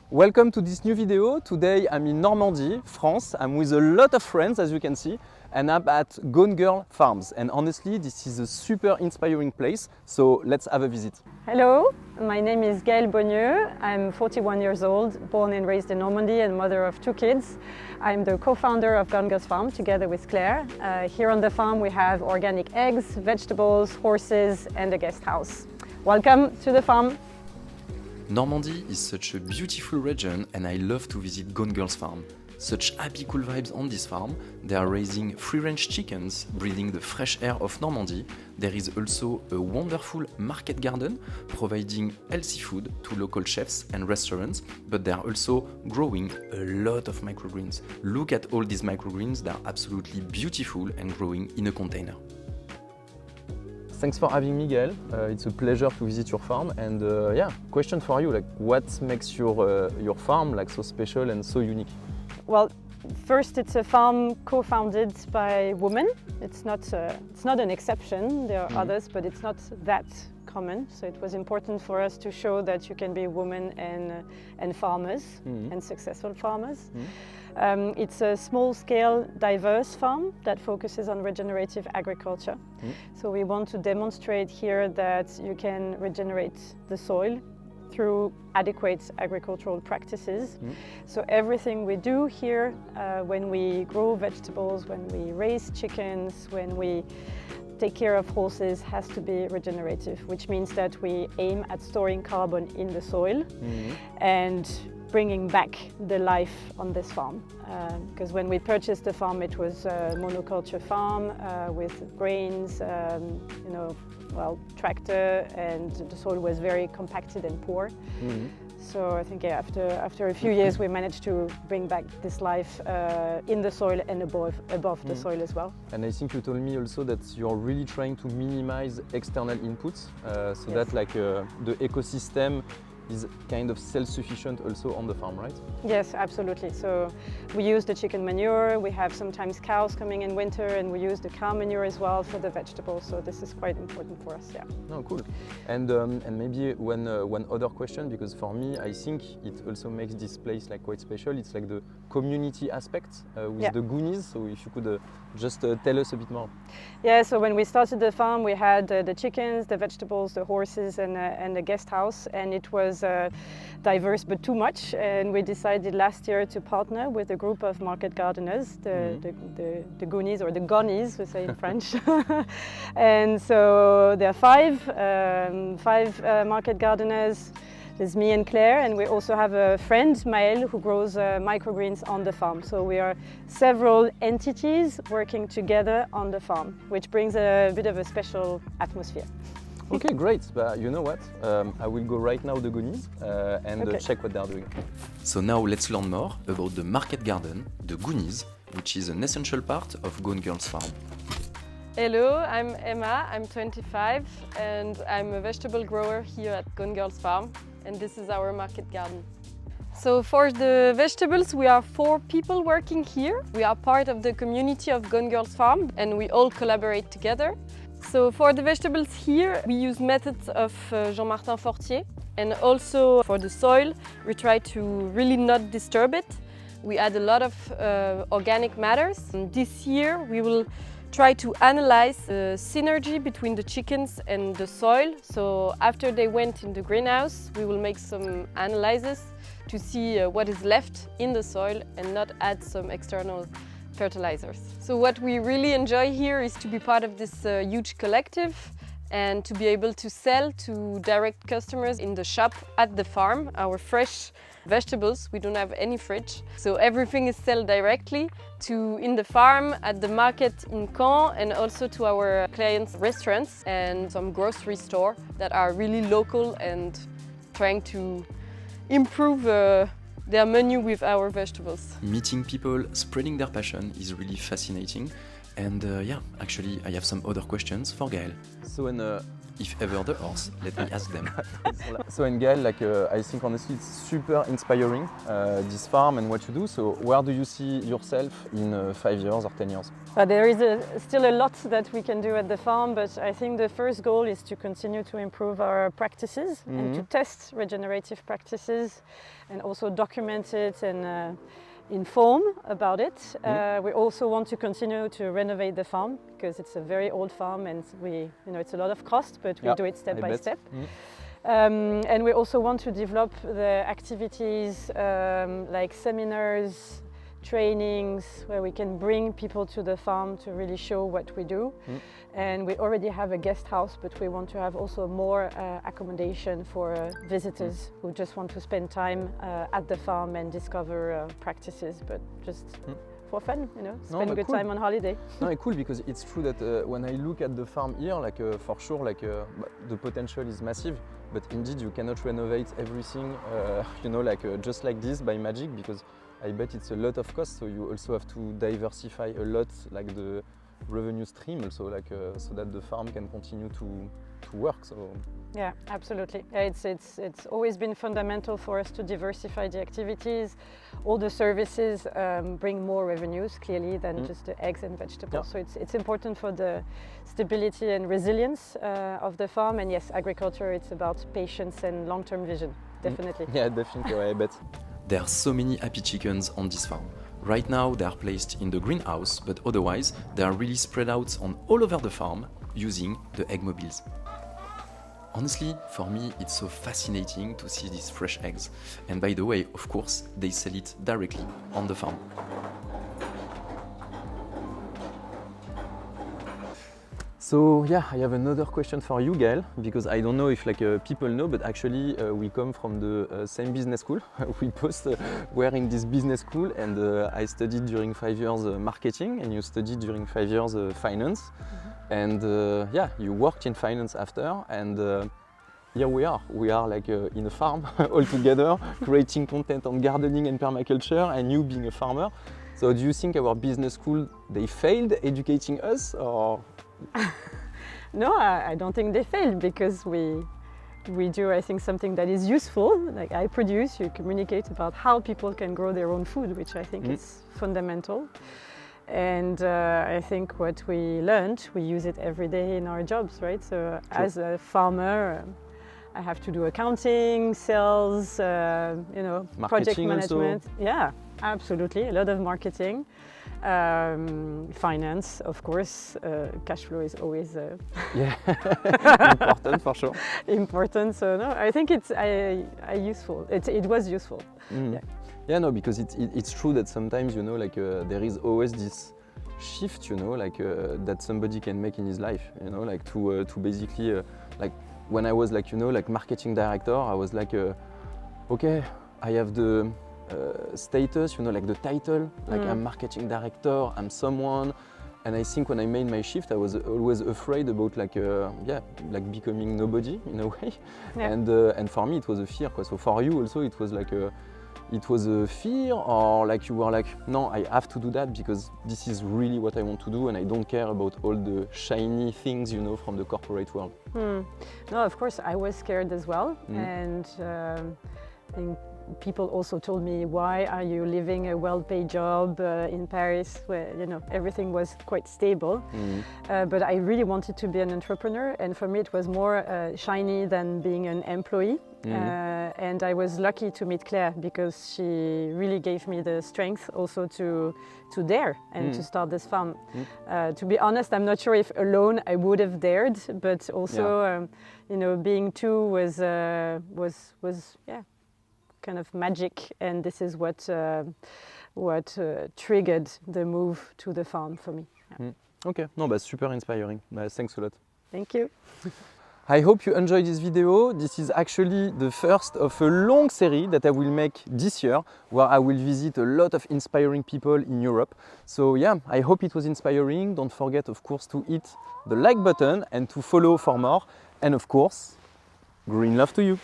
Welcome to this new video. Today I'm in Normandy, France. I'm with a lot of friends, as you can see, and I'm at GonneGirls Farms. And honestly, this is a super inspiring place, so let's have a visit. Hello, my name is Gaëlle Bonnieux. I'm 41 years old, born and raised in Normandy and mother of 2 kids. I'm the co-founder of GonneGirls Farm together with Claire. Here on the farm we have organic eggs, vegetables, horses and a guest house. Welcome to the farm. Normandy is such a beautiful region and I love to visit GonneGirls Farm. Such happy cool vibes on this farm. They are raising free-range chickens, breathing the fresh air of Normandy. There is also a wonderful market garden, providing healthy food to local chefs and restaurants, but they are also growing a lot of microgreens. Look at all these microgreens, they are absolutely beautiful and growing in a container. Thanks for having me, Gaëlle. It's a pleasure to visit your farm. And yeah, question for you: like, what makes your farm like so special and so unique? Well, first it's a farm co-founded by women. It's not an exception. There are others, but it's not that common. So it was important for us to show that you can be a woman and farmers and successful farmers. It's a small-scale, diverse farm that focuses on regenerative agriculture. So we want to demonstrate here that you can regenerate the soil through adequate agricultural practices. So everything we do here, when we grow vegetables, when we raise chickens, when we take care of horses, has to be regenerative, which means that we aim at storing carbon in the soil and bringing back the life on this farm. Because when we purchased the farm, it was a monoculture farm with grains, tractor, and the soil was very compacted and poor. So I think after a few years we managed to bring back this life in the soil and above the soil as well. And I think you told me also that you're really trying to minimize external inputs, so that like the ecosystem is kind of self-sufficient also on the farm, right? Yes, absolutely. So we use the chicken manure, we have sometimes cows coming in winter, and we use the cow manure as well for the vegetables, so this is quite important for us, yeah. Oh, cool. And maybe one other question, because for me, I think it also makes this place like quite special. It's like the community aspect with the Goonies, so if you could just tell us a bit more. Yeah, so when we started the farm, we had the chickens, the vegetables, the horses, and the guest house, and it was diverse but too much, and we decided last year to partner with a group of market gardeners, the Goonies, or the Gonnies, we say in French. And so there are five market gardeners. There's me and Claire, and we also have a friend, Gaëlle, who grows microgreens on the farm. So we are several entities working together on the farm, which brings a bit of a special atmosphere. Okay, great. But you know what? I will go right now to the Goonies and check what they're doing. So now let's learn more about the market garden, the Goonies, which is an essential part of GonneGirls Farm. Hello, I'm Emma, I'm 25 and I'm a vegetable grower here at GonneGirls Farm, and this is our market garden. So for the vegetables we are 4 people working here. We are part of the community of GonneGirls Farm and we all collaborate together. So for the vegetables here we use methods of Jean-Martin Fortier, and also for the soil we try to really not disturb it. We add a lot of organic matters. And this year we will try to analyze the synergy between the chickens and the soil. So after they went in the greenhouse, we will make some analyses to see what is left in the soil and not add some external fertilizers. So what we really enjoy here is to be part of this huge collective and to be able to sell to direct customers in the shop at the farm our fresh vegetables. We don't have any fridge, so everything is sold directly in the farm, at the market in Caen, and also to our clients' restaurants and some grocery store that are really local and trying to improve their menu with our vegetables. Meeting people spreading their passion is really fascinating. And yeah, actually I have some other questions for Gaëlle. So if ever the horse, let me ask them. So in Gaëlle, like I think honestly it's super inspiring this farm and what you do. So where do you see yourself in 5 years or 10 years? There is still a lot that we can do at the farm, but I think the first goal is to continue to improve our practices and to test regenerative practices and also document it and inform about it. We also want to continue to renovate the farm because it's a very old farm and it's a lot of cost, but we do it step by step. And we also want to develop the activities like seminars, trainings, where we can bring people to the farm to really show what we do. And we already have a guest house, but we want to have also more accommodation for visitors who just want to spend time at the farm and discover practices, but just for fun, spend good time on holiday. No, cool, because it's true that when I look at the farm here, like for sure, like the potential is massive, but indeed you cannot renovate everything, just like this by magic, because I bet it's a lot of cost. So you also have to diversify a lot, like the revenue stream, also, like so that the farm can continue to work. So yeah, absolutely. It's always been fundamental for us to diversify the activities. All the services bring more revenues clearly than just the eggs and vegetables. So it's important for the stability and resilience of the farm. And yes, agriculture, it's about patience and long-term vision, definitely. Yeah, definitely, I bet. There are so many happy chickens on this farm. Right now they are placed in the greenhouse, but otherwise they are really spread out on all over the farm using the egg mobiles. Honestly, for me it's so fascinating to see these fresh eggs. And by the way, of course, they sell it directly on the farm. So yeah, I have another question for you, Gaëlle, because I don't know if people know, but actually we come from the same business school. We both were in this business school, and I studied during 5 years marketing, and you studied during 5 years finance. And yeah, you worked in finance after, and here we are. We are like in a farm all together, creating content on gardening and permaculture, and you being a farmer. So do you think our business school, they failed educating us, or? No, I don't think they failed, because we do, I think, something that is useful. Like I produce, you communicate about how people can grow their own food, which I think is fundamental. And I think what we learned, we use it every day in our jobs, right? So as a farmer, I have to do accounting, sales, project management. Also. Yeah, absolutely, a lot of marketing. Finance, of course, cash flow is always important for sure. Important, so no, I think it's useful. It was useful. Yeah, no, because it's true that sometimes there is always this shift, that somebody can make in his life, to basically like when I was marketing director, I was like, okay, I have the status, the title, I'm marketing director, I'm someone. And I think when I made my shift, I was always afraid about becoming nobody in a way. Yeah. And for me it was a fear. So for you also it was a fear, or you were no, I have to do that because this is really what I want to do, and I don't care about all the shiny things from the corporate world. No, of course I was scared as well, and I think people also told me, why are you leaving a well-paid job in Paris where everything was quite stable? But I really wanted to be an entrepreneur, and for me it was more shiny than being an employee. And I was lucky to meet Claire, because she really gave me the strength also to dare and to start this farm. To be honest, I'm not sure if alone I would have dared, but also being two was kind of magic, and this is what triggered the move to the farm for me. Yeah. Okay, no, but super inspiring. Thanks a lot. Thank you. I hope you enjoyed this video. This is actually the first of a long series that I will make this year, where I will visit a lot of inspiring people in Europe. So yeah, I hope it was inspiring. Don't forget, of course, to hit the like button and to follow for more. And of course, green love to you.